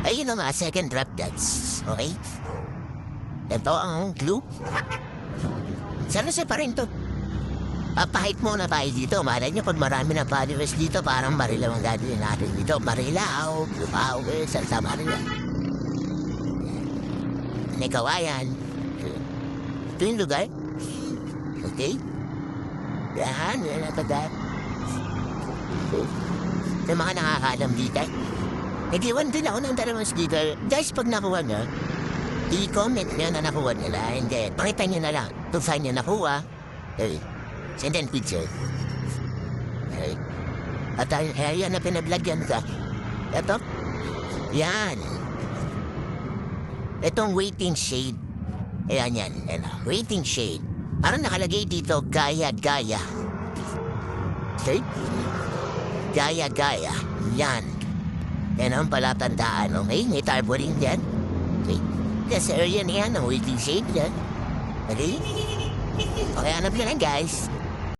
Ayun na nga, second drop deaths. Okay? Ito ang clue. Sana pa rin to. Papahit muna tayo dito. Malay nyo pag marami na followers dito, parang Marilaw ang gagawin natin dito. Marilaw, Lupaw, Salsa Marilaw. Nikawayan. Ito yung lugar. Okay? Yan na taga. Sa mga nakakalam dito. Nag-iwan din ako ng dalawang sticker. Guys, pag nakuha nyo, i-comment nyo na nakuha nila. And then, pakita nyo na lang. Kung saan nyo nakuha. Okay. Send in picture. Okay. At yan na pinablagyan ka. Ito. Yan. Itong waiting shade. Ayan yan. Waiting shade. Parang nakalagay dito, gaya-gaya. Okay? Gaya-gaya. Yan. Yan ang palatandaan, okay? May tarpaulin dyan. Okay? Yes, area na yan, ang waiting shade dyan. Okay? Okay, hanap na lang, guys.